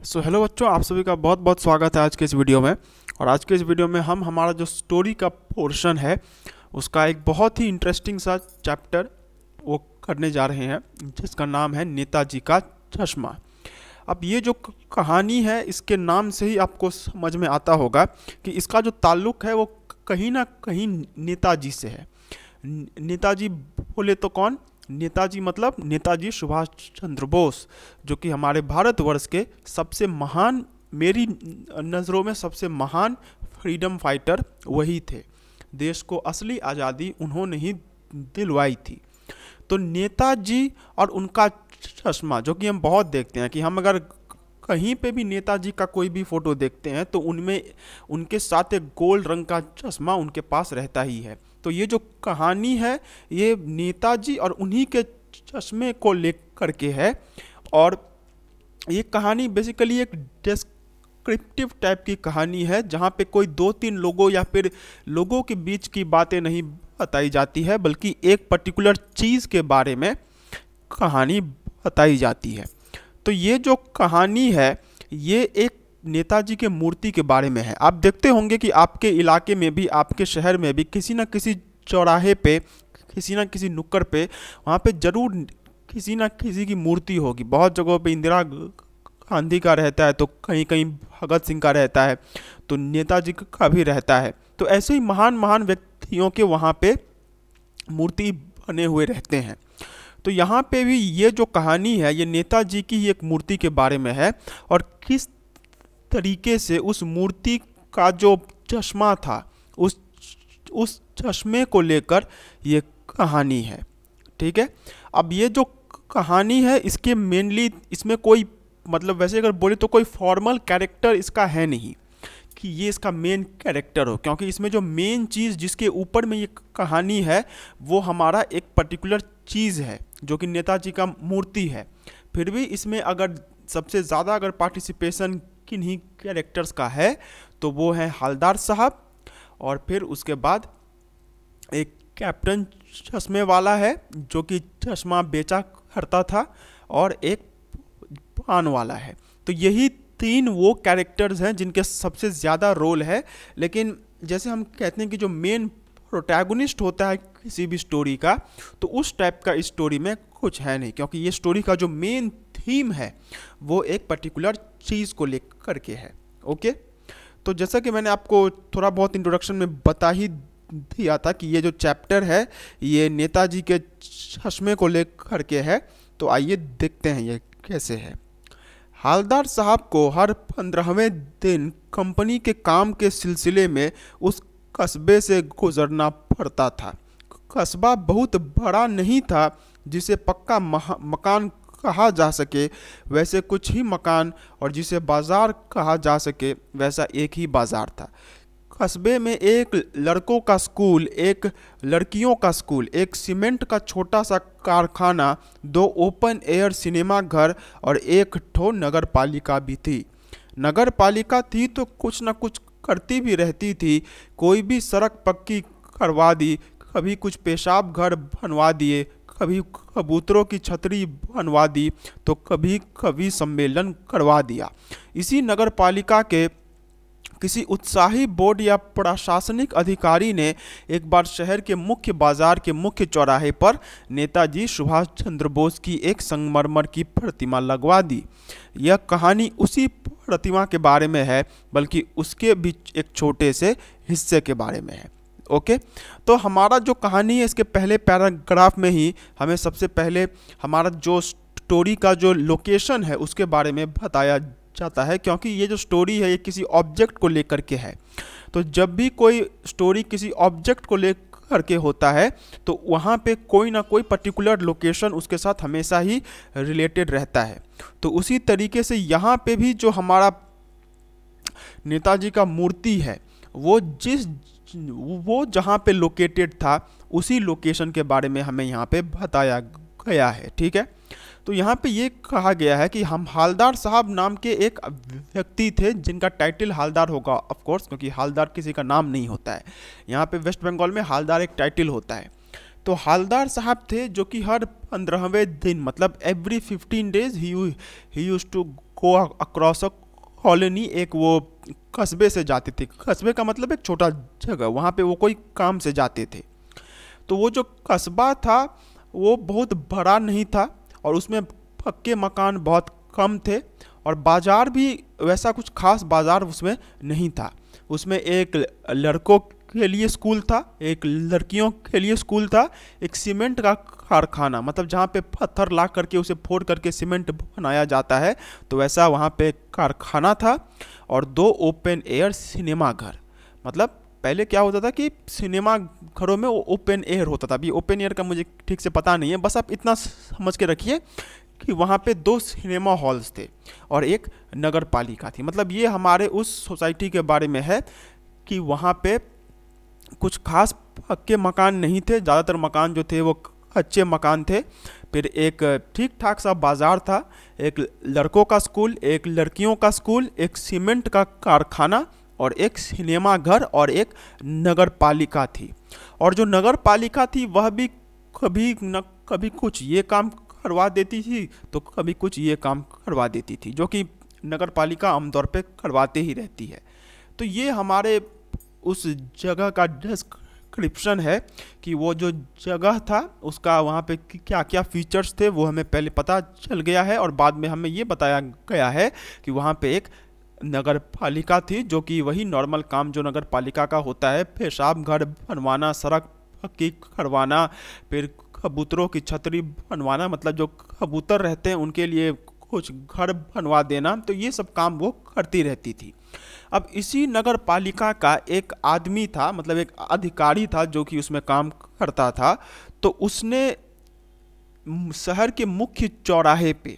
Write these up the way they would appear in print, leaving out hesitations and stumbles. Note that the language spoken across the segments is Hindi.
हेलो बच्चों, आप सभी का बहुत बहुत स्वागत है आज के इस वीडियो में। और आज के इस वीडियो में हम हमारा जो स्टोरी का पोर्शन है उसका एक बहुत ही इंटरेस्टिंग सा चैप्टर वो करने जा रहे हैं, जिसका नाम है नेताजी का चश्मा। अब ये जो कहानी है, इसके नाम से ही आपको समझ में आता होगा कि इसका जो ताल्लुक है वो कहीं ना कहीं नेताजी से है। नेताजी बोले तो कौन? नेताजी मतलब नेताजी सुभाष चंद्र बोस, जो कि हमारे भारतवर्ष के सबसे महान, मेरी नज़रों में सबसे महान फ्रीडम फाइटर वही थे। देश को असली आज़ादी उन्होंने ही दिलवाई थी। तो नेताजी और उनका चश्मा, जो कि हम बहुत देखते हैं कि हम अगर कहीं पे भी नेताजी का कोई भी फोटो देखते हैं तो उनमें उनके साथ एक गोल्ड रंग का चश्मा उनके पास रहता ही है। तो ये जो कहानी है ये नेताजी और उन्हीं के चश्मे को लेकर के है। और ये कहानी बेसिकली एक डिस्क्रिप्टिव टाइप की कहानी है, जहाँ पे कोई दो तीन लोगों या फिर लोगों के बीच की बातें नहीं बताई जाती है, बल्कि एक पर्टिकुलर चीज़ के बारे में कहानी बताई जाती है। तो ये जो कहानी है ये एक नेताजी के मूर्ति के बारे में है। आप देखते होंगे कि आपके इलाके में भी, आपके शहर में भी किसी न किसी चौराहे पे, किसी न किसी नुक्कड़ पे, वहाँ पे ज़रूर किसी न किसी की मूर्ति होगी। बहुत जगहों पे इंदिरा गांधी का रहता है, तो कहीं कहीं भगत सिंह का रहता है, तो नेताजी का भी रहता है। तो ऐसे ही महान महान व्यक्तियों के वहाँ पे मूर्ति बने हुए रहते हैं। तो यहाँ पे भी ये जो कहानी है ये नेताजी की ही एक मूर्ति के बारे में है, और किस तरीके से उस मूर्ति का जो चश्मा था, उस चश्मे को लेकर ये कहानी है। ठीक है। अब ये जो कहानी है इसके मेनली, इसमें कोई मतलब वैसे अगर बोले तो कोई फॉर्मल कैरेक्टर इसका है नहीं कि ये इसका मेन कैरेक्टर हो, क्योंकि इसमें जो मेन चीज़ जिसके ऊपर में ये कहानी है वो हमारा एक पर्टिकुलर चीज़ है, जो कि नेताजी का मूर्ति है। फिर भी इसमें अगर सबसे ज़्यादा अगर पार्टिसिपेशन किन्हीं कैरेक्टर्स का है तो वो है हवलदार साहब, और फिर उसके बाद एक कैप्टन चश्मे वाला है जो कि चश्मा बेचा करता था, और एक पान वाला है। तो यही तीन वो कैरेक्टर्स हैं जिनके सबसे ज़्यादा रोल है। लेकिन जैसे हम कहते हैं कि जो मेन प्रोटैगोनिस्ट होता है किसी भी स्टोरी का, तो उस टाइप का इस स्टोरी में कुछ है नहीं, क्योंकि ये स्टोरी का जो मेन थीम है वो एक पर्टिकुलर चीज़ को लेकर के है। ओके। तो जैसा कि मैंने आपको थोड़ा बहुत इंट्रोडक्शन में बता ही दिया था कि ये जो चैप्टर है ये नेताजी के चश्मे को लेकर के है। तो आइए देखते हैं ये कैसे है। हवलदार साहब को हर 15वें दिन कंपनी के काम के सिलसिले में उस कस्बे से गुजरना पड़ता था। कस्बा बहुत बड़ा नहीं था जिसे पक्का मकान कहा जा सके वैसे कुछ ही मकान, और जिसे बाज़ार कहा जा सके वैसा एक ही बाज़ार था। कस्बे में एक लड़कों का स्कूल, एक लड़कियों का स्कूल, एक सीमेंट का छोटा सा कारखाना, 2 ओपन एयर सिनेमा घर और एक ठो नगर पालिका भी थी। नगर पालिका थी तो कुछ न कुछ करती भी रहती थी। कोई भी सड़क पक्की करवा दी, कभी कुछ पेशाब घर बनवा दिए, कभी कबूतरों की छतरी बनवा दी, तो कभी कभी सम्मेलन करवा दिया। इसी नगर पालिका के किसी उत्साही बोर्ड या प्रशासनिक अधिकारी ने एक बार शहर के मुख्य बाजार के मुख्य चौराहे पर नेताजी सुभाष चंद्र बोस की एक संगमरमर की प्रतिमा लगवा दी। यह कहानी उसी प्रतिमा के बारे में है, बल्कि उसके भी एक छोटे से हिस्से के बारे में है। ओके। तो हमारा जो कहानी है इसके पहले पैराग्राफ में ही हमें सबसे पहले हमारा जो स्टोरी का जो लोकेशन है उसके बारे में बताया जाता है, क्योंकि ये जो स्टोरी है ये किसी ऑब्जेक्ट को लेकर के है। तो जब भी कोई स्टोरी किसी ऑब्जेक्ट को लेकर के होता है तो वहाँ पे कोई ना कोई पर्टिकुलर लोकेशन उसके साथ हमेशा ही रिलेटेड रहता है। तो उसी तरीके से यहाँ पे भी जो हमारा नेताजी का मूर्ति है वो जहाँ पे लोकेटेड था उसी लोकेशन के बारे में हमें यहाँ पे बताया गया है। ठीक है। तो यहाँ पे ये कहा गया है कि हम हवलदार साहब नाम के एक व्यक्ति थे जिनका टाइटल हवलदार होगा, ऑफ कोर्स, क्योंकि हवलदार किसी का नाम नहीं होता है। यहाँ पे वेस्ट बंगाल में हवलदार एक टाइटल होता है। तो हालदार साहब थे जो कि हर 15वें दिन मतलब एवरी 15 डेज ही use to go across a colony, एक वो कस्बे से जाते थे। कस्बे का मतलब एक छोटा जगह, वहाँ पे वो कोई काम से जाते थे। तो वो जो कस्बा था वो बहुत बड़ा नहीं था और उसमें पक्के मकान बहुत कम थे और बाज़ार भी वैसा कुछ खास बाज़ार उसमें नहीं था। उसमें एक लड़कों के लिए स्कूल था, एक लड़कियों के लिए स्कूल था, एक सीमेंट का कारखाना मतलब जहाँ पे पत्थर ला करके उसे फोड़ करके सीमेंट बनाया जाता है, तो वैसा वहाँ पे कारखाना था, और 2 ओपन एयर सिनेमा घर। मतलब पहले क्या होता था कि सिनेमा घरों में ओपन एयर होता था, अभी ओपन एयर का मुझे ठीक से पता नहीं है, बस आप इतना समझ के रखिए कि वहाँ पे 2 सिनेमा हॉल्स थे और एक नगर पालिका थी। मतलब ये हमारे उस सोसाइटी के बारे में है कि वहाँ पे कुछ खास पक्के मकान नहीं थे, ज़्यादातर मकान जो थे वो कच्चे मकान थे। फिर एक ठीक ठाक सा बाज़ार था, एक लड़कों का स्कूल, एक लड़कियों का स्कूल, एक सीमेंट का कारखाना और एक सिनेमा घर और एक नगर पालिका थी। और जो नगर पालिका थी वह भी कभी न कभी कुछ ये काम करवा देती थी तो कभी कुछ ये काम करवा देती थी, जो कि नगर पालिका आमतौर पे करवाते ही रहती है। तो ये हमारे उस जगह का डिस्क्रिप्शन है कि वो जो जगह था उसका वहाँ पे क्या क्या फीचर्स थे वो हमें पहले पता चल गया है, और बाद में हमें ये बताया गया है कि वहाँ पे एक नगर पालिका थी जो कि वही नॉर्मल काम जो नगर पालिका का होता है, पेशाब घर बनवाना, सड़क पक्की करवाना, फिर कबूतरों की छतरी बनवाना, मतलब जो कबूतर रहते हैं उनके लिए कुछ घर बनवा देना, तो ये सब काम वो करती रहती थी। अब इसी नगर पालिका का एक आदमी था, मतलब एक अधिकारी था जो कि उसमें काम करता था। तो उसने शहर के मुख्य चौराहे पे,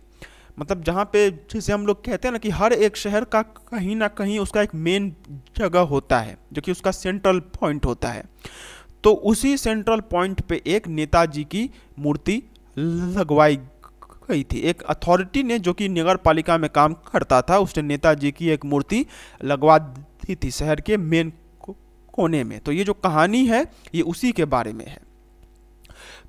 मतलब जहाँ पे जैसे हम लोग कहते हैं ना कि हर एक शहर का कहीं ना कहीं उसका एक मेन जगह होता है जो कि उसका सेंट्रल पॉइंट होता है, तो उसी सेंट्रल पॉइंट पे एक नेताजी की मूर्ति लगवाई गई थी। एक अथॉरिटी ने जो कि नगर पालिका में काम करता था उसने नेताजी की एक मूर्ति लगवा दी थी शहर के मेन कोने में। तो ये जो कहानी है ये उसी के बारे में है।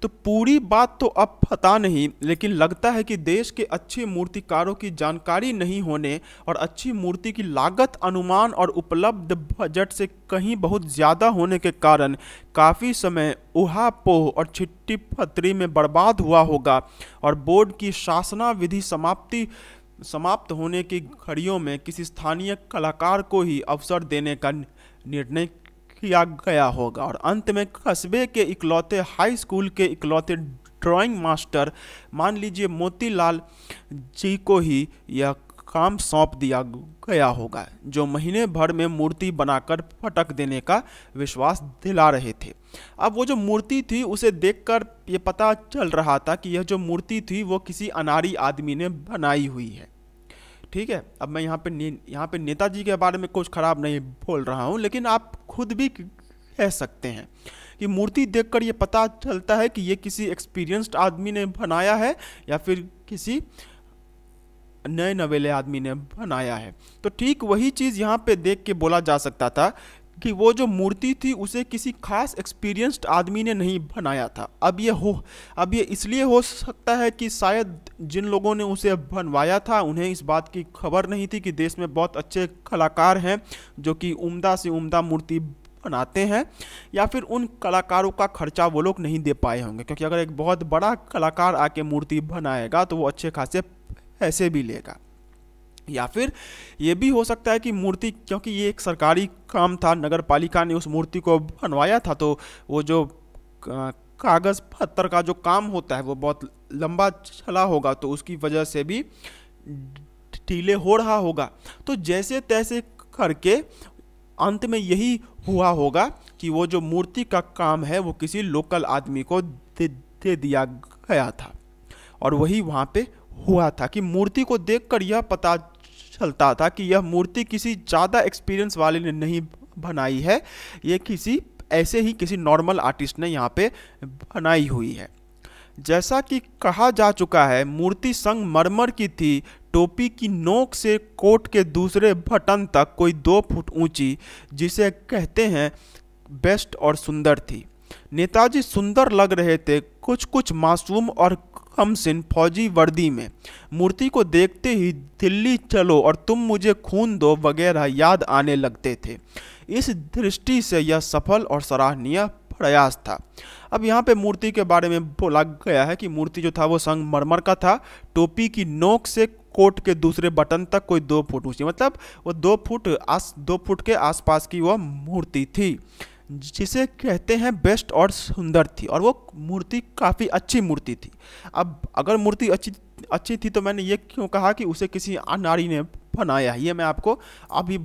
तो पूरी बात तो अब पता नहीं, लेकिन लगता है कि देश के अच्छे मूर्तिकारों की जानकारी नहीं होने और अच्छी मूर्ति की लागत अनुमान और उपलब्ध बजट से कहीं बहुत ज़्यादा होने के कारण काफ़ी समय उहापोह और चिट्ठी पत्री में बर्बाद हुआ होगा, और बोर्ड की शासना विधि समाप्त होने की घड़ियों में किसी स्थानीय कलाकार को ही अवसर देने का निर्णय किया गया होगा, और अंत में कस्बे के इकलौते हाई स्कूल के इकलौते ड्राइंग मास्टर मान लीजिए मोतीलाल जी को ही यह काम सौंप दिया गया होगा, जो महीने भर में मूर्ति बनाकर पटक देने का विश्वास दिला रहे थे। अब वो जो मूर्ति थी उसे देखकर ये पता चल रहा था कि यह जो मूर्ति थी वो किसी अनाड़ी आदमी ने बनाई हुई है। ठीक है, अब मैं यहाँ पे नेताजी के बारे में कुछ खराब नहीं बोल रहा हूँ, लेकिन आप खुद भी कह सकते हैं कि मूर्ति देखकर ये पता चलता है कि ये किसी एक्सपीरियंस्ड आदमी ने बनाया है या फिर किसी नए नवेले आदमी ने बनाया है। तो ठीक वही चीज़ यहाँ पे देख के बोला जा सकता था कि वो जो मूर्ति थी उसे किसी खास एक्सपीरियंस्ड आदमी ने नहीं बनाया था। अब ये इसलिए हो सकता है कि शायद जिन लोगों ने उसे बनवाया था उन्हें इस बात की खबर नहीं थी कि देश में बहुत अच्छे कलाकार हैं जो कि उम्दा से उम्दा मूर्ति बनाते हैं, या फिर उन कलाकारों का खर्चा वो लोग नहीं दे पाए होंगे, क्योंकि अगर एक बहुत बड़ा कलाकार आके मूर्ति बनाएगा तो वो अच्छे खासे पैसे भी लेगा। या फिर ये भी हो सकता है कि मूर्ति, क्योंकि ये एक सरकारी काम था, नगर पालिका ने उस मूर्ति को बनवाया था, तो वो जो कागज़ पत्तर का जो काम होता है वो बहुत लंबा चला होगा, तो उसकी वजह से भी डिले हो रहा होगा। तो जैसे तैसे करके अंत में यही हुआ होगा कि वो जो मूर्ति का काम है वो किसी लोकल आदमी को दे दिया गया था, और वही वहाँ पे हुआ था कि मूर्ति को देखकर यह पता चलता था कि यह मूर्ति किसी ज़्यादा एक्सपीरियंस वाले ने नहीं बनाई है, ये किसी ऐसे ही किसी नॉर्मल आर्टिस्ट ने यहाँ पे बनाई हुई है। जैसा कि कहा जा चुका है, मूर्ति संगमरमर की थी, टोपी की नोक से कोट के दूसरे बटन तक कोई 2 फुट ऊंची, जिसे कहते हैं बेस्ट और सुंदर थी। नेताजी सुंदर लग रहे थे, कुछ कुछ मासूम और कमसिन फौजी वर्दी में। मूर्ति को देखते ही दिल्ली चलो और तुम मुझे खून दो वगैरह याद आने लगते थे। इस दृष्टि से यह सफल और सराहनीय प्रयास था। अब यहाँ पे मूर्ति के बारे में बोला गया है कि मूर्ति जो था वो संगमरमर का था। टोपी की नोक से कोट के दूसरे बटन तक कोई 2 फुट ऊंची, मतलब वो 2 फुट के आसपास की वह मूर्ति थी, जिसे कहते हैं बेस्ट और सुंदर थी। और वो मूर्ति काफ़ी अच्छी मूर्ति थी। अब अगर मूर्ति अच्छी थी तो मैंने ये क्यों कहा कि उसे किसी नारी ने बनाया, ये मैं आपको अभी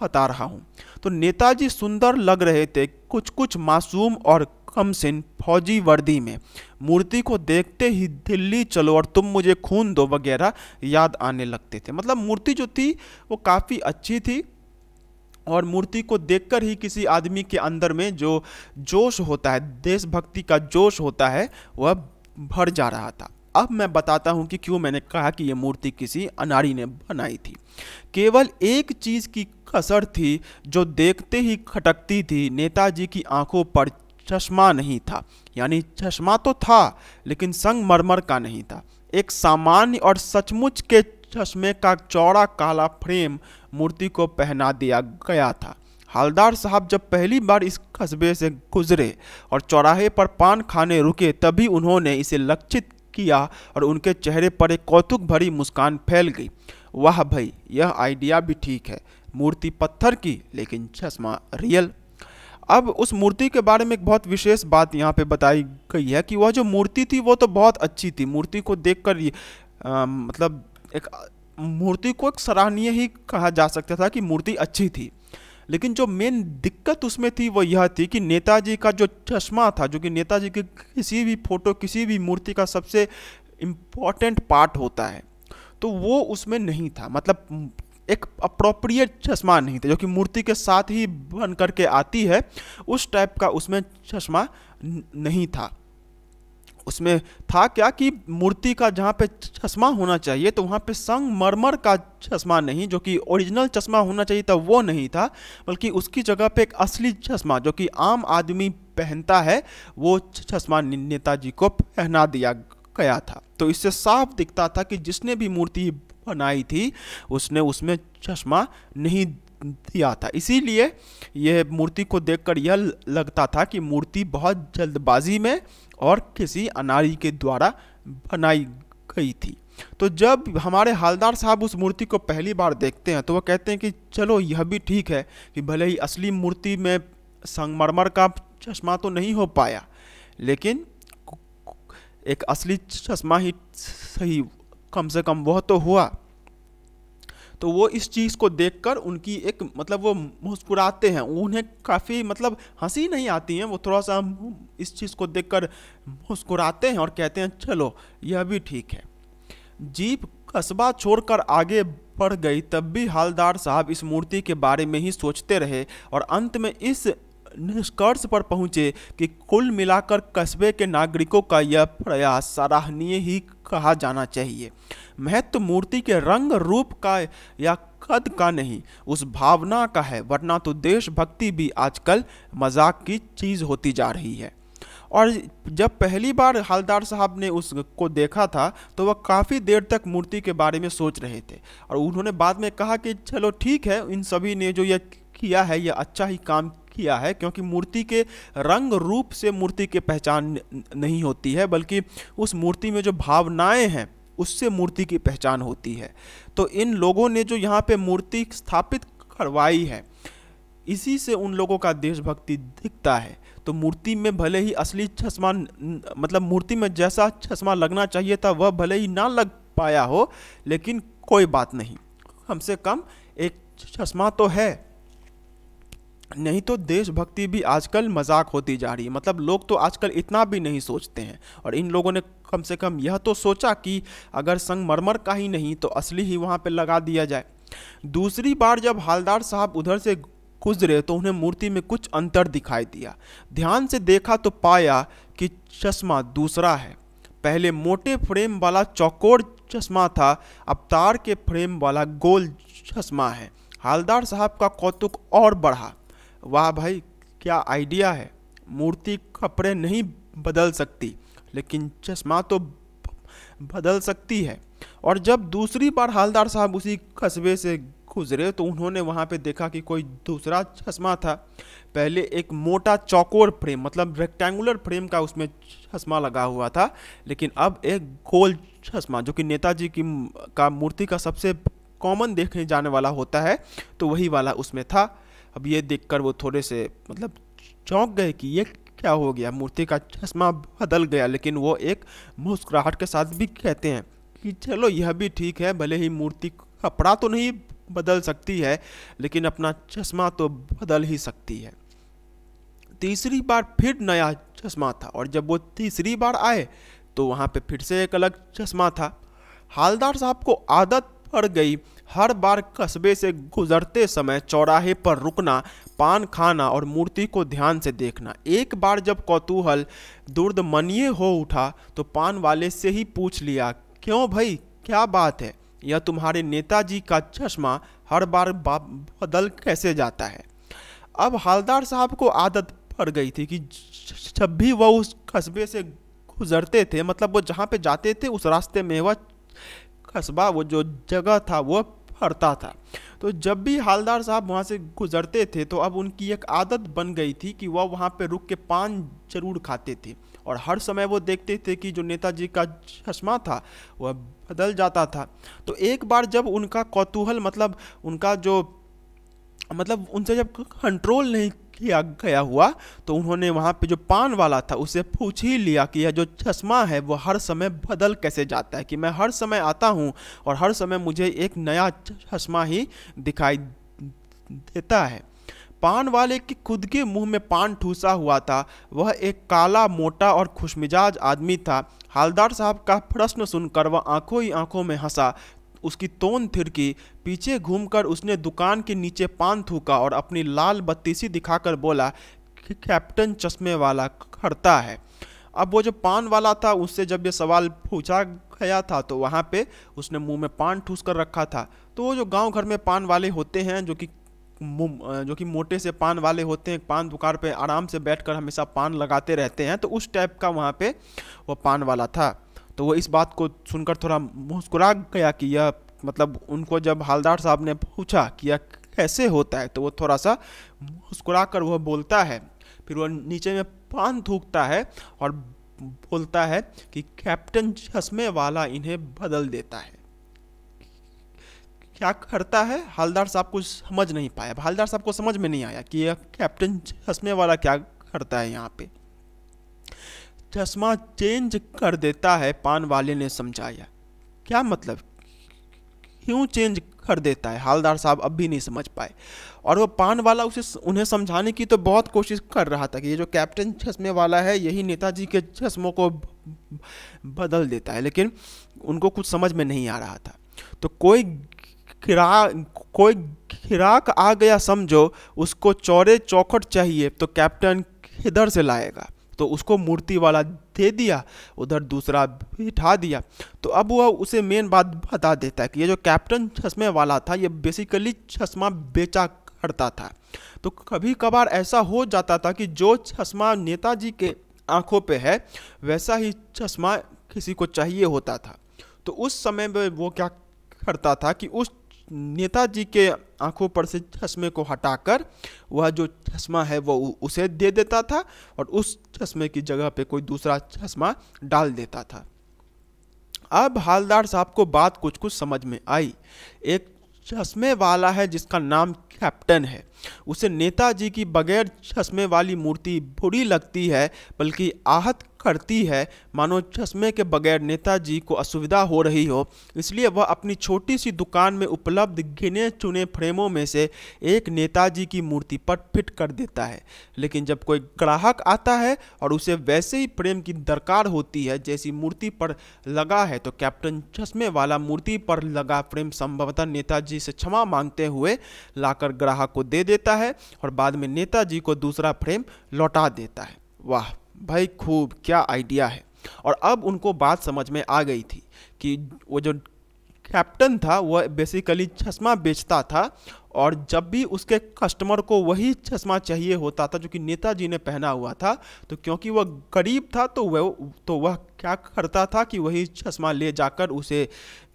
बता रहा हूँ। तो नेताजी सुंदर लग रहे थे, कुछ कुछ मासूम और कमसिन फौजी वर्दी में। मूर्ति को देखते ही दिल्ली चलो और तुम मुझे खून दो वगैरह याद आने लगते थे। मतलब मूर्ति जो थी वो काफ़ी अच्छी थी और मूर्ति को देखकर ही किसी आदमी के अंदर में जो जोश होता है, देशभक्ति का जोश होता है, वह भर जा रहा था। अब मैं बताता हूं कि क्यों मैंने कहा कि यह मूर्ति किसी अनाड़ी ने बनाई थी। केवल एक चीज़ की कसर थी जो देखते ही खटकती थी। नेताजी की आंखों पर चश्मा नहीं था, यानी चश्मा तो था लेकिन संगमरमर का नहीं था। एक सामान्य और सचमुच के चश्मे का चौड़ा काला फ्रेम मूर्ति को पहना दिया गया था। हवलदार साहब जब पहली बार इस कस्बे से गुजरे और चौराहे पर पान खाने रुके, तभी उन्होंने इसे लक्षित किया और उनके चेहरे पर एक कौतुक भरी मुस्कान फैल गई। वाह भाई, यह आइडिया भी ठीक है। मूर्ति पत्थर की लेकिन चश्मा रियल। अब उस मूर्ति के बारे में एक बहुत विशेष बात यहाँ पे बताई गई है कि वह जो मूर्ति थी वो तो बहुत अच्छी थी। मूर्ति को देखकर मतलब एक मूर्ति को एक सराहनीय ही कहा जा सकता था कि मूर्ति अच्छी थी। लेकिन जो मेन दिक्कत उसमें थी वो यह थी कि नेताजी का जो चश्मा था, जो कि नेताजी के किसी भी फोटो, किसी भी मूर्ति का सबसे इम्पॉर्टेंट पार्ट होता है, तो वो उसमें नहीं था। मतलब एक अप्रोप्रिएट चश्मा नहीं था, जो कि मूर्ति के साथ ही बन करके आती है, उस टाइप का उसमें चश्मा नहीं था। उसमें था क्या कि मूर्ति का जहाँ पे चश्मा होना चाहिए तो वहाँ पे संगमरमर का चश्मा नहीं, जो कि ओरिजिनल चश्मा होना चाहिए था, वो नहीं था, बल्कि उसकी जगह पे एक असली चश्मा जो कि आम आदमी पहनता है, वो चश्मा नेताजी को पहना दिया गया था। तो इससे साफ दिखता था कि जिसने भी मूर्ति बनाई थी उसने उसमें चश्मा नहीं दिया था। इसीलिए यह मूर्ति को देखकर यह लगता था कि मूर्ति बहुत जल्दबाजी में और किसी अनाड़ी के द्वारा बनाई गई थी। तो जब हमारे हवलदार साहब उस मूर्ति को पहली बार देखते हैं तो वह कहते हैं कि चलो यह भी ठीक है कि भले ही असली मूर्ति में संगमरमर का चश्मा तो नहीं हो पाया, लेकिन एक असली चश्मा ही सही, कम से कम वह तो हुआ। तो वो इस चीज़ को देखकर उनकी एक मतलब वो मुस्कुराते हैं, उन्हें काफ़ी मतलब हंसी नहीं आती है, वो थोड़ा सा इस चीज़ को देखकर मुस्कुराते हैं और कहते हैं चलो यह भी ठीक है। जीप कस्बा छोड़कर आगे बढ़ गई, तब भी हवलदार साहब इस मूर्ति के बारे में ही सोचते रहे और अंत में इस निष्कर्ष पर पहुंचे कि कुल मिलाकर कस्बे के नागरिकों का यह प्रयास सराहनीय ही कहा जाना चाहिए। महत्व मूर्ति के रंग रूप का या कद का नहीं, उस भावना का है, वरना तो देशभक्ति भी आजकल मजाक की चीज़ होती जा रही है। और जब पहली बार हवलदार साहब ने उसको देखा था तो वह काफ़ी देर तक मूर्ति के बारे में सोच रहे थे और उन्होंने बाद में कहा कि चलो ठीक है, इन सभी ने जो यह किया है यह अच्छा ही काम किया है, क्योंकि मूर्ति के रंग रूप से मूर्ति की पहचान नहीं होती है, बल्कि उस मूर्ति में जो भावनाएं हैं उससे मूर्ति की पहचान होती है। तो इन लोगों ने जो यहाँ पे मूर्ति स्थापित करवाई है, इसी से उन लोगों का देशभक्ति दिखता है। तो मूर्ति में भले ही असली चश्मा मतलब मूर्ति में जैसा चश्मा लगना चाहिए था वह भले ही ना लग पाया हो, लेकिन कोई बात नहीं, कम से कम एक चश्मा तो है। नहीं तो देशभक्ति भी आजकल मजाक होती जा रही है। मतलब लोग तो आजकल इतना भी नहीं सोचते हैं, और इन लोगों ने कम से कम यह तो सोचा कि अगर संगमरमर का ही नहीं तो असली ही वहाँ पे लगा दिया जाए। दूसरी बार जब हवलदार साहब उधर से गुजरे तो उन्हें मूर्ति में कुछ अंतर दिखाई दिया। ध्यान से देखा तो पाया कि चश्मा दूसरा है। पहले मोटे फ्रेम वाला चौकोर चश्मा था, अब तार के फ्रेम वाला गोल चश्मा है। हवलदार साहब का कौतुक और बढ़ा। वाह भाई, क्या आइडिया है। मूर्ति कपड़े नहीं बदल सकती, लेकिन चश्मा तो बदल सकती है। और जब दूसरी बार हवलदार साहब उसी कस्बे से गुजरे तो उन्होंने वहाँ पे देखा कि कोई दूसरा चश्मा था। पहले एक मोटा चौकोर फ्रेम, मतलब रेक्टेंगुलर फ्रेम का उसमें चश्मा लगा हुआ था, लेकिन अब एक गोल चश्मा, जो कि नेताजी की का मूर्ति का सबसे कॉमन देखने जाने वाला होता है, तो वही वाला उसमें था। अब ये देखकर वो थोड़े से मतलब चौंक गए कि ये क्या हो गया, मूर्ति का चश्मा बदल गया। लेकिन वो एक मुस्कुराहट के साथ भी कहते हैं कि चलो यह भी ठीक है, भले ही मूर्ति कपड़ा तो नहीं बदल सकती है, लेकिन अपना चश्मा तो बदल ही सकती है। तीसरी बार फिर नया चश्मा था, और जब वो तीसरी बार आए तो वहाँ पे फिर से एक अलग चश्मा था। हवलदार साहब को आदत पड़ गई हर बार कस्बे से गुजरते समय चौराहे पर रुकना, पान खाना और मूर्ति को ध्यान से देखना। एक बार जब कौतूहल दुर्दमनीय हो उठा तो पान वाले से ही पूछ लिया, क्यों भाई, क्या बात है, यह तुम्हारे नेताजी का चश्मा हर बार बदल कैसे जाता है। अब हवलदार साहब को आदत पड़ गई थी कि जब भी वह उस कस्बे से गुजरते थे, मतलब वो जहाँ पे जाते थे उस रास्ते में वह कस्बा, वो जो जगह था वो पड़ता था। तो जब भी हवलदार साहब वहाँ से गुजरते थे तो अब उनकी एक आदत बन गई थी कि वह वहाँ पे रुक के पान जरूर खाते थे, और हर समय वो देखते थे कि जो नेताजी का चश्मा था वह बदल जाता था। तो एक बार जब उनका कौतूहल उनसे जब कंट्रोल नहीं किया गया हुआ, तो उन्होंने वहाँ पे जो पान वाला था उससे पूछ ही लिया कि यह जो चश्मा है वो हर समय बदल कैसे जाता है, कि मैं हर समय आता हूँ और हर समय मुझे एक नया चश्मा ही दिखाई देता है। पान वाले की खुद के मुंह में पान ठूसा हुआ था। वह एक काला, मोटा और खुशमिजाज आदमी था। हवलदार साहब का प्रश्न सुनकर वह आंखों ही आंखों में हंसा। उसकी तोन थिरकी। पीछे घूमकर उसने दुकान के नीचे पान थूका और अपनी लाल बत्ती सी दिखाकर बोला कि कैप्टन चश्मे वाला करता है। अब वो जो पान वाला था उससे जब ये सवाल पूछा गया था तो वहाँ पे उसने मुंह में पान ठूस कर रखा था। तो वो जो गांव घर में पान वाले होते हैं, जो कि मोटे से पान वाले होते हैं, पान दुकान पे आराम से बैठकर हमेशा पान लगाते रहते हैं, तो उस टाइप का वहाँ पे वो पान वाला था। तो वो इस बात को सुनकर थोड़ा मुस्कुरा गया कि यह मतलब उनको जब हवलदार साहब ने पूछा कि यह कैसे होता है, तो वो थोड़ा सा मुस्कुरा कर वह बोलता है। फिर वह नीचे में पान थूकता है और बोलता है कि कैप्टन चश्मे वाला इन्हें बदल देता है। क्या करता है, हवलदार साहब कुछ समझ नहीं पाया। हवलदार साहब को समझ में नहीं आया कि यह कैप्टन चश्मे वाला क्या करता है। यहाँ पे चश्मा चेंज कर देता है, पान वाले ने समझाया। क्या मतलब, क्यों चेंज कर देता है, हवलदार साहब अब भी नहीं समझ पाए। और वो पान वाला उन्हें समझाने की तो बहुत कोशिश कर रहा था कि ये जो कैप्टन चश्मे वाला है यही नेताजी के चश्मों को बदल देता है, लेकिन उनको कुछ समझ में नहीं आ रहा था। तो कोई खिराक आ गया समझो, उसको चौड़े चौखट चाहिए तो कैप्टन किधर से लाएगा। तो उसको मूर्ति वाला दे दिया, उधर दूसरा बिठा दिया। तो अब वह उसे मेन बात बता देता है कि ये जो कैप्टन चश्मे वाला था ये बेसिकली चश्मा बेचा करता था। तो कभी कभार ऐसा हो जाता था कि जो चश्मा नेताजी के आंखों पे है वैसा ही चश्मा किसी को चाहिए होता था। तो उस समय में वो क्या करता था कि उस नेताजी के आंखों पर से चश्मे को हटाकर वह जो चश्मा है वो उसे दे देता था और उस चश्मे की जगह पे कोई दूसरा चश्मा डाल देता था। अब हवलदार साहब को बात कुछ कुछ समझ में आई। एक चश्मे वाला है जिसका नाम कैप्टन है, उसे नेताजी की बगैर चश्मे वाली मूर्ति बुरी लगती है, बल्कि आहत करती है, मानो चश्मे के बगैर नेताजी को असुविधा हो रही हो। इसलिए वह अपनी छोटी सी दुकान में उपलब्ध गिने चुने फ्रेमों में से एक नेताजी की मूर्ति पर फिट कर देता है। लेकिन जब कोई ग्राहक आता है और उसे वैसे ही फ्रेम की दरकार होती है जैसी मूर्ति पर लगा है, तो कैप्टन चश्मे वाला मूर्ति पर लगा फ्रेम संभवतः नेताजी से क्षमा मांगते हुए लाकर ग्राहक को दे देता है और बाद में नेताजी को दूसरा फ्रेम लौटा देता है। वाह भाई, खूब, क्या आइडिया है। और अब उनको बात समझ में आ गई थी कि वो जो कैप्टन था वह बेसिकली चश्मा बेचता था, और जब भी उसके कस्टमर को वही चश्मा चाहिए होता था जो कि नेताजी ने पहना हुआ था, तो क्योंकि वह गरीब था तो वह क्या करता था कि वही चश्मा ले जाकर उसे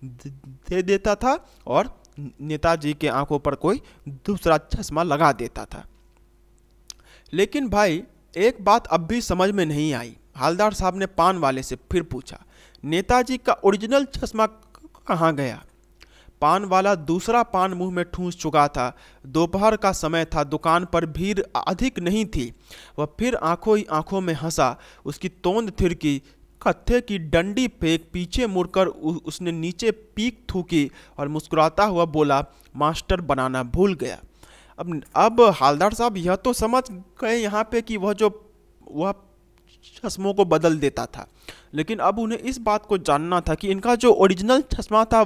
दे देता था और नेताजी के आंखों पर कोई दूसरा चश्मा लगा देता था। लेकिन भाई एक बात अब भी समझ में नहीं आई। हवलदार साहब ने पान वाले से फिर पूछा, नेताजी का ओरिजिनल चश्मा कहाँ गया? पान वाला दूसरा पान मुंह में ठूंस चुका था। दोपहर का समय था, दुकान पर भीड़ अधिक नहीं थी। वह फिर आंखों ही आंखों में हंसा, उसकी तोंद थिरकी, कत्थे की डंडी फेंक पीछे मुड़कर उसने नीचे पीक थूकी और मुस्कुराता हुआ बोला, मास्टर बनाना भूल गया। अब हवलदार साहब यह तो समझ गए यहाँ पे कि वह चश्मों को बदल देता था, लेकिन अब उन्हें इस बात को जानना था कि इनका जो ओरिजिनल चश्मा था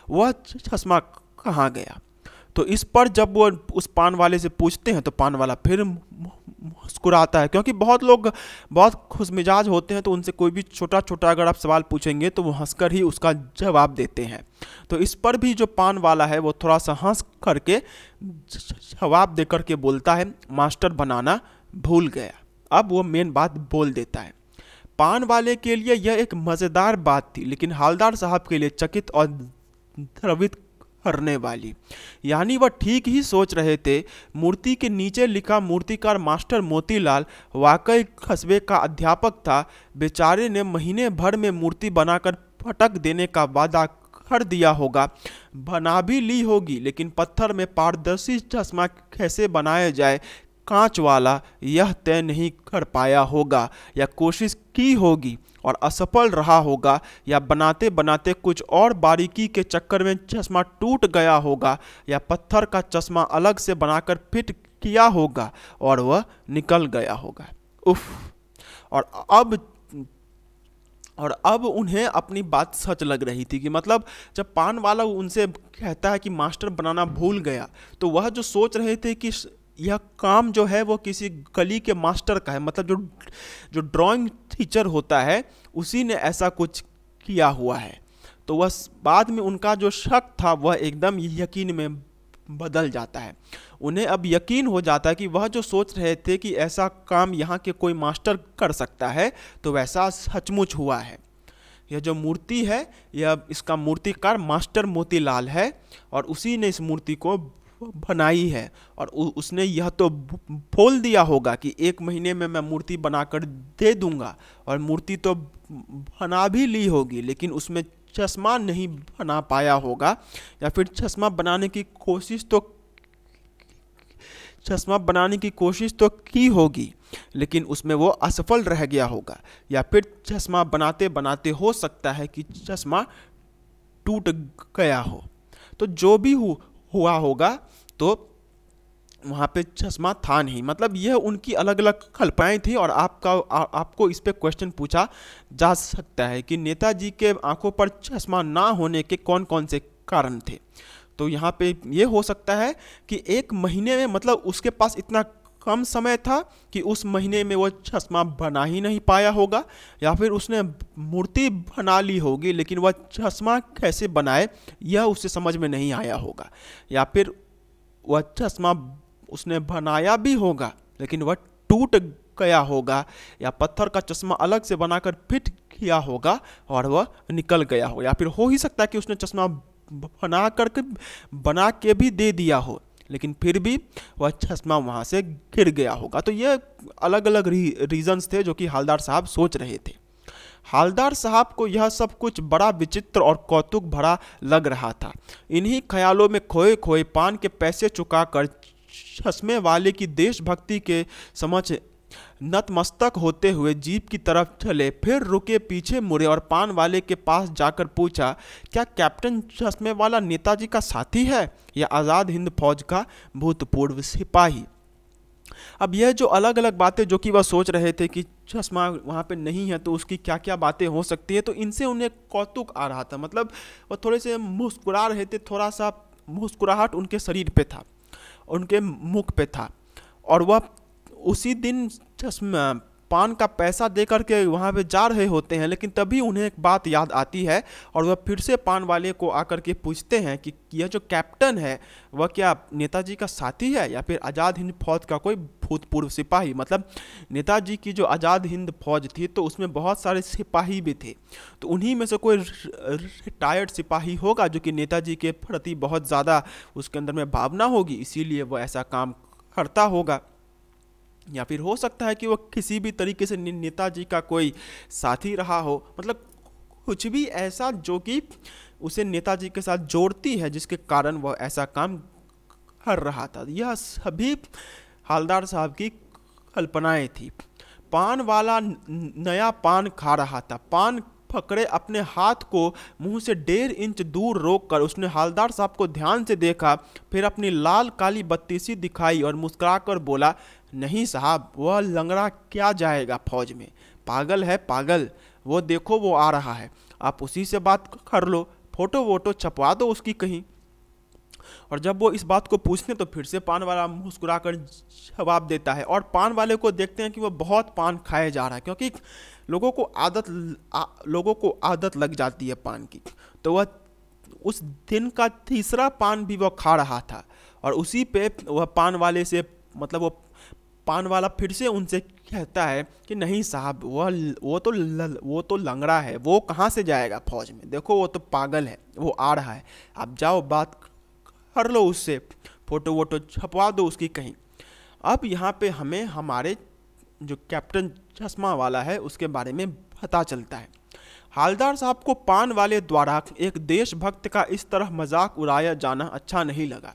वह चश्मा कहाँ गया। तो इस पर जब वो उस पान वाले से पूछते हैं तो पान वाला फिर मुस्कुराता है, क्योंकि बहुत लोग बहुत खुशमिजाज होते हैं, तो उनसे कोई भी छोटा छोटा अगर आप सवाल पूछेंगे तो वो हंसकर ही उसका जवाब देते हैं। तो इस पर भी जो पान वाला है वो थोड़ा सा हंस करके जवाब दे करके बोलता है, मास्टर बनाना भूल गया। अब वो मेन बात बोल देता है। पान वाले के लिए यह एक मज़ेदार बात थी, लेकिन हवलदार साहब के लिए चकित और द्रवित करने वाली। यानी वह ठीक ही सोच रहे थे। मूर्ति के नीचे लिखा मूर्तिकार मास्टर मोतीलाल वाकई कस्बे का अध्यापक था। बेचारे ने महीने भर में मूर्ति बनाकर पटक देने का वादा कर दिया होगा, बना भी ली होगी, लेकिन पत्थर में पारदर्शी चश्मा कैसे बनाया जाए कांच वाला यह तय नहीं कर पाया होगा, या कोशिश की होगी और असफल रहा होगा, या बनाते बनाते कुछ और बारीकी के चक्कर में चश्मा टूट गया होगा, या पत्थर का चश्मा अलग से बनाकर फिट किया होगा और वह निकल गया होगा। उफ। और अब उन्हें अपनी बात सच लग रही थी कि मतलब जब पान वाला उनसे कहता है कि मास्टर बनाना भूल गया, तो वह जो सोच रहे थे कि यह काम जो है वो किसी गली के मास्टर का है, मतलब जो ड्राइंग टीचर होता है उसी ने ऐसा कुछ किया हुआ है। तो वह बाद में उनका जो शक था वह एकदम यकीन में बदल जाता है। उन्हें अब यकीन हो जाता है कि वह जो सोच रहे थे कि ऐसा काम यहाँ के कोई मास्टर कर सकता है, तो वैसा सचमुच हुआ है। यह जो मूर्ति है यह इसका मूर्तिकार मास्टर मोतीलाल है, और उसी ने इस मूर्ति को बनाई है। और उसने यह तो बोल दिया होगा कि 1 महीने में मैं मूर्ति बनाकर दे दूंगा, और मूर्ति तो बना भी ली होगी, लेकिन उसमें चश्मा नहीं बना पाया होगा, या फिर चश्मा बनाने की कोशिश तो की होगी, लेकिन उसमें वो असफल रह गया होगा, या फिर चश्मा बनाते बनाते हो सकता है कि चश्मा टूट गया हो। तो जो भी हुआ होगा, तो वहाँ पे चश्मा था नहीं। मतलब यह उनकी अलग अलग कल्पनाएं थी, और आपको इस पे क्वेश्चन पूछा जा सकता है कि नेताजी के आंखों पर चश्मा ना होने के कौन कौन से कारण थे। तो यहाँ पे ये हो सकता है कि 1 महीने में, मतलब उसके पास इतना कम समय था कि उस महीने में वो चश्मा बना ही नहीं पाया होगा, या फिर उसने मूर्ति बना ली होगी लेकिन वह चश्मा कैसे बनाए यह उसे समझ में नहीं आया होगा, या फिर वह चश्मा उसने बनाया भी होगा लेकिन वह टूट गया होगा, या पत्थर का चश्मा अलग से बनाकर फिट किया होगा और वह निकल गया हो, या फिर हो ही सकता है कि उसने चश्मा बना के भी दे दिया हो, लेकिन फिर भी वह चश्मा वहाँ से गिर गया होगा। तो ये अलग अलग रीजंस थे जो कि हवलदार साहब सोच रहे थे। हवलदार साहब को यह सब कुछ बड़ा विचित्र और कौतुक भरा लग रहा था। इन्हीं ख्यालों में खोए खोए पान के पैसे चुकाकर चश्मे वाले की देशभक्ति के समझ नतमस्तक होते हुए जीप की तरफ चले, फिर रुके, पीछे मुड़े और पान वाले के पास जाकर पूछा, क्या कैप्टन चश्मे वाला नेताजी का साथी है या आज़ाद हिंद फौज का भूतपूर्व सिपाही? अब यह जो अलग अलग बातें जो कि वह सोच रहे थे कि चश्मा वहाँ पे नहीं है तो उसकी क्या क्या बातें हो सकती है, तो इनसे उन्हें कौतुक आ रहा था। मतलब वह थोड़े से मुस्कुरा रहे थे, थोड़ा सा मुस्कुराहट उनके शरीर पे था, उनके मुख पे था, और वह उसी दिन पान का पैसा दे करके वहाँ पे जा रहे होते हैं, लेकिन तभी उन्हें एक बात याद आती है और वह फिर से पान वाले को आकर के पूछते हैं कि यह जो कैप्टन है वह क्या नेताजी का साथी है या फिर आज़ाद हिंद फौज का कोई भूतपूर्व सिपाही। मतलब नेताजी की जो आज़ाद हिंद फौज थी तो उसमें बहुत सारे सिपाही भी थे, तो उन्हीं में से कोई रिटायर्ड सिपाही होगा जो कि नेताजी के प्रति बहुत ज़्यादा उसके अंदर में भावना होगी, इसीलिए वह ऐसा काम करता होगा। या फिर हो सकता है कि वह किसी भी तरीके से नेताजी का कोई साथी रहा हो, मतलब कुछ भी ऐसा जो कि उसे नेताजी के साथ जोड़ती है जिसके कारण वह ऐसा काम कर रहा था। यह सभी हवलदार साहब की कल्पनाएं थी। पान वाला नया पान खा रहा था। पान पकड़े अपने हाथ को मुंह से 1.5 इंच दूर रोककर उसने हवलदार साहब को ध्यान से देखा, फिर अपनी लाल काली बत्तीसी दिखाई और मुस्कुराकर बोला, नहीं साहब, वह लंगड़ा क्या जाएगा फौज में, पागल है पागल, वो देखो वो आ रहा है, आप उसी से बात कर लो, फोटो वोटो छपवा दो उसकी कहीं। और जब वो इस बात को पूछते तो फिर से पान वाला मुस्कुराकर जवाब देता है और पान वाले को देखते हैं कि वो बहुत पान खाए जा रहा है, क्योंकि लोगों को आदत लग जाती है पान की। तो वह उस दिन का तीसरा पान भी वह खा रहा था और उसी पे वह पान वाले से मतलब वो पान वाला फिर से उनसे कहता है कि नहीं साहब, वो तो लंगड़ा है, वो कहाँ से जाएगा फौज में, देखो वो तो पागल है, वो आ रहा है, आप जाओ बात कर लो उससे, फोटो वोटो छपवा दो उसकी कहीं। अब यहाँ पे हमें हमारे जो कैप्टन चश्मा वाला है उसके बारे में पता चलता है। हवलदार साहब को पान वाले द्वारा एक देशभक्त का इस तरह मजाक उड़ाया जाना अच्छा नहीं लगा।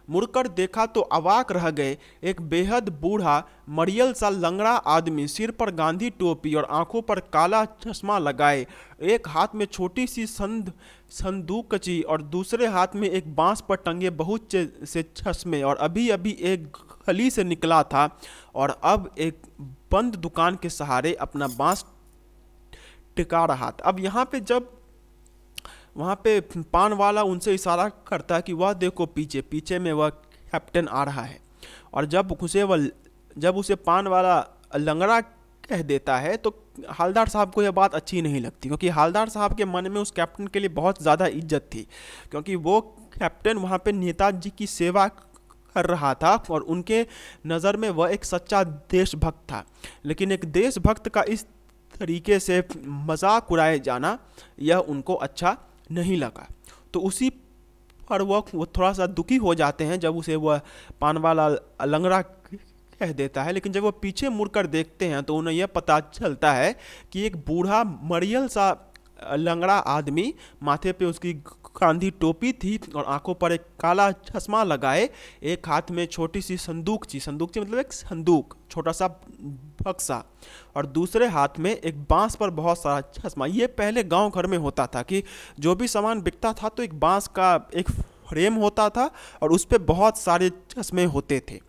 मुड़कर देखा तो अवाक रह गए। एक बेहद बूढ़ा मरियल सा लंगड़ा आदमी, सिर पर गांधी टोपी और आंखों पर काला चश्मा लगाए, एक हाथ में छोटी सी संदूकची और दूसरे हाथ में एक बांस पर टंगे बहुत से चश्मे, और अभी अभी एक गली से निकला था और अब एक बंद दुकान के सहारे अपना बांस टिका रहा था। अब यहाँ पे जब वहाँ पे पान वाला उनसे इशारा करता है कि वह देखो पीछे पीछे में वह कैप्टन आ रहा है, और जब उसे पान वाला लंगड़ा कह देता है तो हवलदार साहब को यह बात अच्छी नहीं लगती, क्योंकि हवलदार साहब के मन में उस कैप्टन के लिए बहुत ज़्यादा इज्जत थी, क्योंकि वो कैप्टन वहाँ पे नेताजी की सेवा कर रहा था और उनके नज़र में वह एक सच्चा देशभक्त था। लेकिन एक देशभक्त का इस तरीके से मजाक उड़ाए जाना यह उनको अच्छा नहीं लगा। तो उसी पर वो थोड़ा सा दुखी हो जाते हैं जब उसे वह पान वाला लंगड़ा कह देता है। लेकिन जब वो पीछे मुड़कर देखते हैं तो उन्हें यह पता चलता है कि एक बूढ़ा मरियल सा लंगड़ा आदमी, माथे पे उसकी गांधी टोपी थी और आंखों पर एक काला चश्मा लगाए, एक हाथ में छोटी सी संदूकची मतलब एक संदूक, छोटा सा बक्सा, और दूसरे हाथ में एक बांस पर बहुत सारा चश्मा। ये पहले गांव घर में होता था कि जो भी सामान बिकता था तो एक बांस का एक फ्रेम होता था और उस पर बहुत सारे चश्मे होते थे।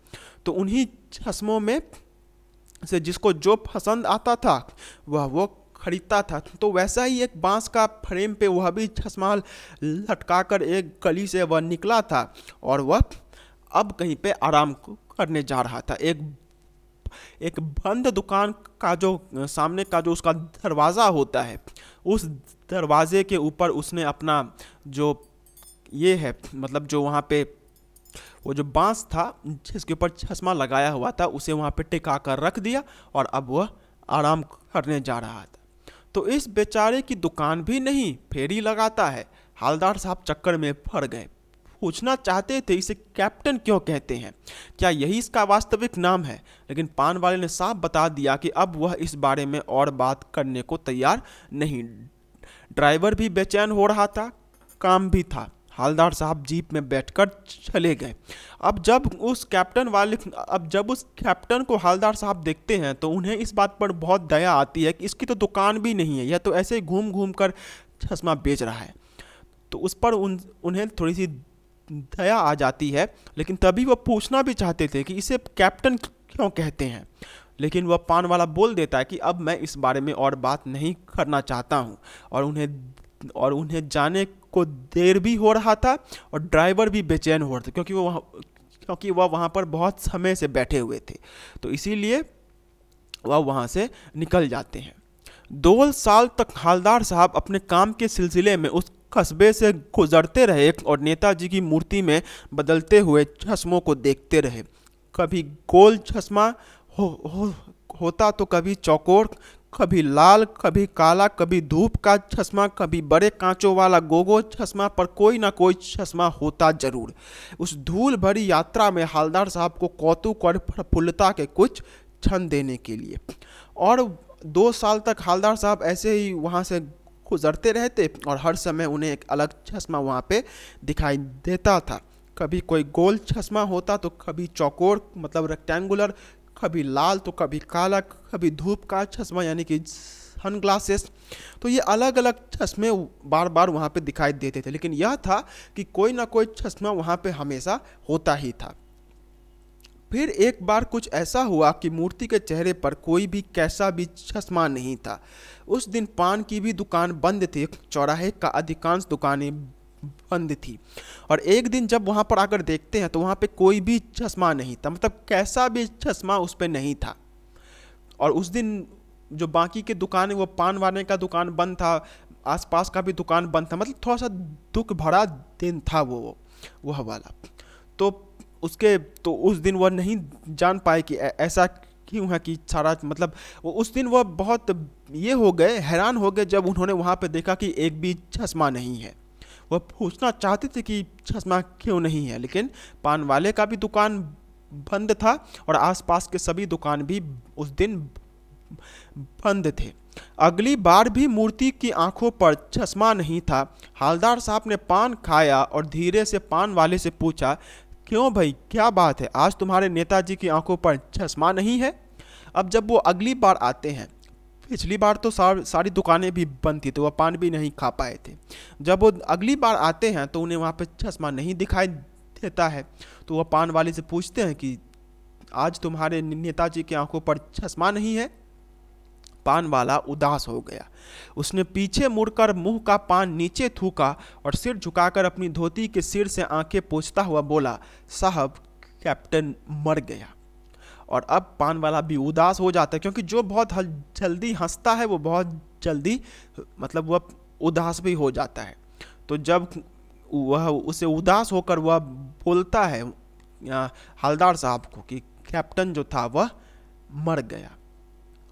तो उन्हीं चश्मों में से जिसको जो पसंद आता था वो खरीदता था। तो वैसा ही एक बांस का फ्रेम पे वह भी चश्मा लटकाकर एक गली से वह निकला था और वह अब कहीं पे आराम करने जा रहा था। एक बंद दुकान का जो सामने का जो उसका दरवाज़ा होता है, उस दरवाजे के ऊपर उसने अपना जो ये है मतलब जो वहाँ पे वो जो बांस था जिसके ऊपर चश्मा लगाया हुआ था उसे वहाँ पे टिका कर रख दिया और अब वह आराम करने जा रहा था। तो इस बेचारे की दुकान भी नहीं, फेरी लगाता है। हवलदार साहब चक्कर में पड़ गए। पूछना चाहते थे इसे कैप्टन क्यों कहते हैं, क्या यही इसका वास्तविक नाम है, लेकिन पान वाले ने साफ बता दिया कि अब वह इस बारे में और बात करने को तैयार नहीं। ड्राइवर भी बेचैन हो रहा था, काम भी था। हवलदार साहब जीप में बैठकर चले गए। अब जब उस कैप्टन को हवलदार साहब देखते हैं तो उन्हें इस बात पर बहुत दया आती है कि इसकी तो दुकान भी नहीं है, यह तो ऐसे ही घूम घूम कर चश्मा बेच रहा है। तो उस पर उन्हें थोड़ी सी दया आ जाती है, लेकिन तभी वह पूछना भी चाहते थे कि इसे कैप्टन क्यों कहते हैं, लेकिन वह पान वाला बोल देता है कि अब मैं इस बारे में और बात नहीं करना चाहता हूँ। और उन्हें जाने को देर भी हो रहा था और ड्राइवर भी बेचैन हो रहा था, क्योंकि वह वहाँ पर बहुत समय से बैठे हुए थे। तो इसीलिए वह वहाँ से निकल जाते हैं। 2 साल तक हवलदार साहब अपने काम के सिलसिले में उस कस्बे से गुजरते रहे और नेताजी की मूर्ति में बदलते हुए चश्मों को देखते रहे। कभी गोल चश्मा होता तो कभी चौकोर, कभी लाल, कभी काला, कभी धूप का चश्मा, कभी बड़े कांचों वाला गोगो चश्मा, पर कोई ना कोई चश्मा होता जरूर। उस धूल भरी यात्रा में हवलदार साहब को कौतुक और प्रफुल्लता के कुछ क्षण देने के लिए। और 2 साल तक हवलदार साहब ऐसे ही वहाँ से गुजरते रहते और हर समय उन्हें एक अलग चश्मा वहाँ पे दिखाई देता था। कभी कोई गोल चश्मा होता तो कभी चौकोर मतलब रेक्टेंगुलर, कभी लाल तो कभी काला, कभी धूप का चश्मा यानी कि सनग्लासेस। तो ये अलग अलग चश्मे बार बार वहाँ पे दिखाई देते थे, लेकिन यह था कि कोई ना कोई चश्मा वहाँ पे हमेशा होता ही था। फिर एक बार कुछ ऐसा हुआ कि मूर्ति के चेहरे पर कोई भी कैसा भी चश्मा नहीं था। उस दिन पान की भी दुकान बंद थी, चौराहे का अधिकांश दुकानें बंद थी। और एक दिन जब वहाँ पर आकर देखते हैं तो वहाँ पे कोई भी चश्मा नहीं था, मतलब कैसा भी चश्मा उस पर नहीं था। और उस दिन जो बाकी के दुकानें, वो पान वाने का दुकान बंद था, आसपास का भी दुकान बंद था, मतलब थोड़ा सा दुख भरा दिन था वह वाला। तो उस दिन वह नहीं जान पाए कि ऐसा क्यों है कि सारा मतलब उस दिन वह बहुत ये हो गए, हैरान हो गए जब उन्होंने वहाँ पे देखा कि एक भी चश्मा नहीं है। वह पूछना चाहते थे कि चश्मा क्यों नहीं है, लेकिन पान वाले का भी दुकान बंद था और आसपास के सभी दुकान भी उस दिन बंद थे। अगली बार भी मूर्ति की आंखों पर चश्मा नहीं था। हवलदार साहब ने पान खाया और धीरे से पान वाले से पूछा, क्यों भाई, क्या बात है, आज तुम्हारे नेताजी की आंखों पर चश्मा नहीं है? अब जब वो अगली बार आते हैं, पिछली बार तो सारी दुकानें भी बंद थी तो वह पान भी नहीं खा पाए थे। जब वो अगली बार आते हैं तो उन्हें वहाँ पे चश्मा नहीं दिखाई देता है, तो वह पान वाले से पूछते हैं कि आज तुम्हारे नेताजी की आंखों पर चश्मा नहीं है? पान वाला उदास हो गया। उसने पीछे मुड़कर मुंह का पान नीचे थूका और सिर झुकाकर अपनी धोती के सिर से आंखें पोंछता हुआ बोला, साहब, कैप्टन मर गया। और अब पान वाला भी उदास हो जाता है, क्योंकि जो बहुत जल्दी हंसता है वो बहुत जल्दी मतलब वह उदास भी हो जाता है। तो जब वह उसे उदास होकर वह बोलता है हवलदार साहब को कि कैप्टन जो था वह मर गया।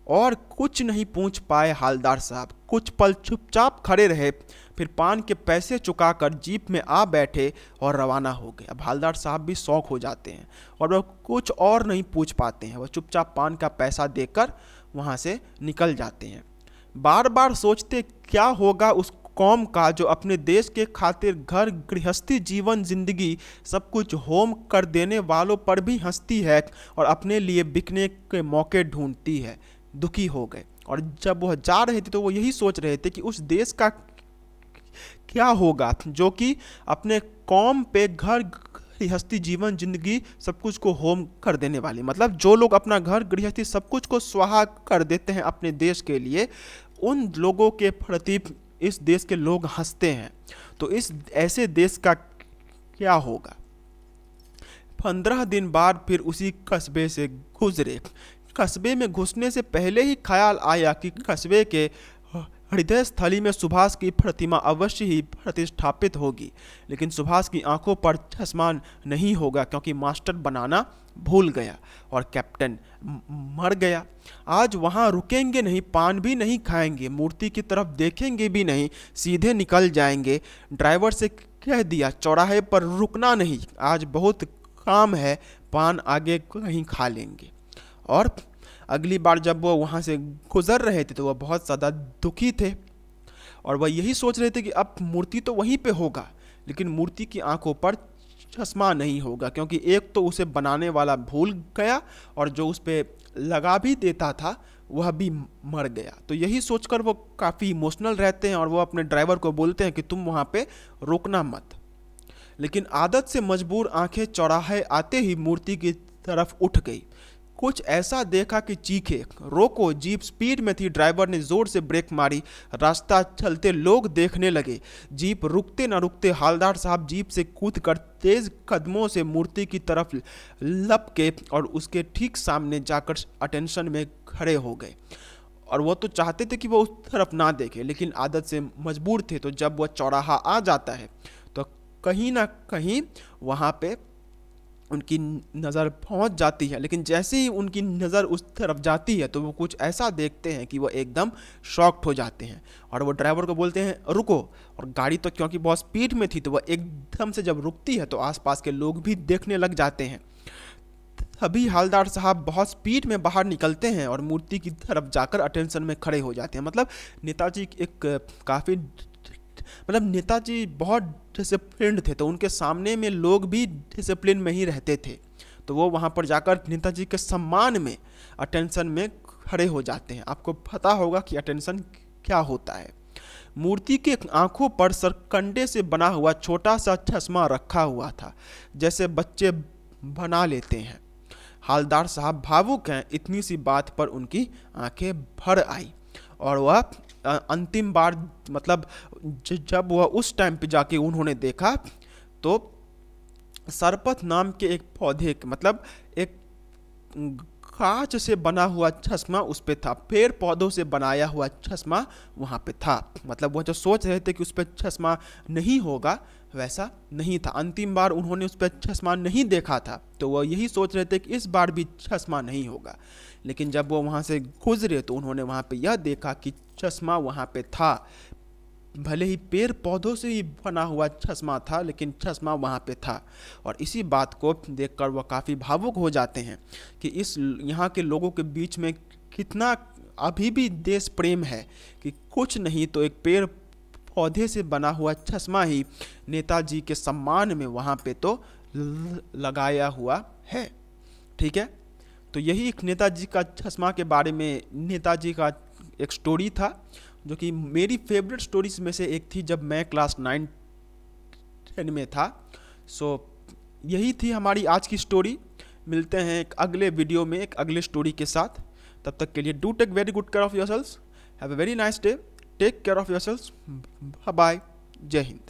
और कुछ नहीं पूछ पाए हवलदार साहब, कुछ पल चुपचाप खड़े रहे, फिर पान के पैसे चुकाकर जीप में आ बैठे और रवाना हो गए। अब हवलदार साहब भी शौक हो जाते हैं और वह कुछ और नहीं पूछ पाते हैं, वह चुपचाप पान का पैसा देकर वहाँ से निकल जाते हैं। बार बार सोचते क्या होगा उस कौम का जो अपने देश के खातिर घर गृहस्थी जीवन जिंदगी सब कुछ होम कर देने वालों पर भी हंसती है और अपने लिए बिकने के मौके ढूंढती है। दुखी हो गए और जब वह जा रहे थे तो वो यही सोच रहे थे कि उस देश का क्या होगा जो कि अपने कौम पे घर गृहस्थी जीवन जिंदगी सब कुछ को होम कर देने वाली, मतलब जो लोग अपना घर गृहस्थी सब कुछ को स्वाहा कर देते हैं अपने देश के लिए, उन लोगों के प्रति इस देश के लोग हंसते हैं। तो इस ऐसे देश का क्या होगा? 15 दिन बाद फिर उसी कस्बे से गुजरे। कस्बे में घुसने से पहले ही ख्याल आया कि कस्बे के हृदय स्थली में सुभाष की प्रतिमा अवश्य ही प्रतिष्ठापित होगी, लेकिन सुभाष की आंखों पर चश्मा नहीं होगा क्योंकि मास्टर बनाना भूल गया और कैप्टन मर गया। आज वहाँ रुकेंगे नहीं, पान भी नहीं खाएंगे, मूर्ति की तरफ देखेंगे भी नहीं, सीधे निकल जाएंगे। ड्राइवर से कह दिया चौराहे पर रुकना नहीं, आज बहुत काम है, पान आगे कहीं खा लेंगे। और अगली बार जब वो वहाँ से गुजर रहे थे तो वह बहुत ज़्यादा दुखी थे और वह यही सोच रहे थे कि अब मूर्ति तो वहीं पे होगा, लेकिन मूर्ति की आंखों पर चश्मा नहीं होगा, क्योंकि एक तो उसे बनाने वाला भूल गया और जो उस पर लगा भी देता था वह भी मर गया। तो यही सोचकर वो काफ़ी इमोशनल रहते हैं और वो अपने ड्राइवर को बोलते हैं कि तुम वहाँ पे रुकना मत। लेकिन आदत से मजबूर आंखें चौराहे आते ही मूर्ति की तरफ उठ गई। कुछ ऐसा देखा कि चीखे, रोको, जीप स्पीड में थी, ड्राइवर ने जोर से ब्रेक मारी, रास्ता चलते लोग देखने लगे। जीप रुकते न रुकते हालदार साहब जीप से कूदकर तेज कदमों से मूर्ति की तरफ लपके और उसके ठीक सामने जाकर अटेंशन में खड़े हो गए। और वो तो चाहते थे कि वो उस तरफ ना देखे, लेकिन आदत से मजबूर थे। तो जब वह चौराहा आ जाता है तो कहीं ना कहीं वहाँ पे उनकी नज़र पहुंच जाती है, लेकिन जैसे ही उनकी नज़र उस तरफ जाती है तो वो कुछ ऐसा देखते हैं कि वो एकदम शॉक्ड हो जाते हैं। और वो ड्राइवर को बोलते हैं रुको, और गाड़ी तो क्योंकि बहुत स्पीड में थी तो वह एकदम से जब रुकती है तो आसपास के लोग भी देखने लग जाते हैं। तभी हालदार साहब बहुत स्पीड में बाहर निकलते हैं और मूर्ति की तरफ जाकर अटेंशन में खड़े हो जाते हैं। मतलब नेताजी एक काफ़ी नेताजी बहुत डिसिप्लिन्ड थे, तो उनके सामने में लोग भी डिसिप्लिन में ही रहते थे। तो वो वहाँ पर जाकर नेताजी के सम्मान में अटेंशन में खड़े हो जाते हैं। आपको पता होगा कि अटेंशन क्या होता है। मूर्ति के आंखों पर सरकंडे से बना हुआ छोटा सा चश्मा रखा हुआ था, जैसे बच्चे बना लेते हैं। हालदार साहब भावुक हैं, इतनी सी बात पर उनकी आंखें भर आई। और वह अंतिम बार मतलब जब वह उस टाइम पे जाके उन्होंने देखा तो सरपत नाम के एक पौधे मतलब एक कांच से बना हुआ चश्मा उस पे था, पेड़ पौधों से बनाया हुआ चश्मा वहाँ पे था। मतलब वह जो सोच रहे थे कि उस पर चश्मा नहीं होगा, वैसा नहीं था। अंतिम बार उन्होंने उस पर चश्मा नहीं देखा था तो वह यही सोच रहे थे कि इस बार भी चश्मा नहीं होगा। लेकिन जब वो वहाँ से गुजरे तो उन्होंने वहाँ पे यह देखा कि चश्मा वहाँ पे था। भले ही पेड़ पौधों से ही बना हुआ चश्मा था, लेकिन चश्मा वहाँ पे था। और इसी बात को देखकर वह काफ़ी भावुक हो जाते हैं कि इस यहाँ के लोगों के बीच में कितना अभी भी देश प्रेम है कि कुछ नहीं तो एक पेड़ पौधे से बना हुआ चश्मा ही नेताजी के सम्मान में वहाँ पे तो लगाया हुआ है। ठीक है, तो यही एक नेताजी का चश्मा के बारे में नेताजी का एक स्टोरी था, जो कि मेरी फेवरेट स्टोरीज में से एक थी जब मैं क्लास 9-10 में था। सो यही थी हमारी आज की स्टोरी। मिलते हैं एक अगले वीडियो में एक अगले स्टोरी के साथ। तब तक के लिए do take very good care of yourselves. Have a very nice day. Take care of yourselves. Bye bye. जय हिंद।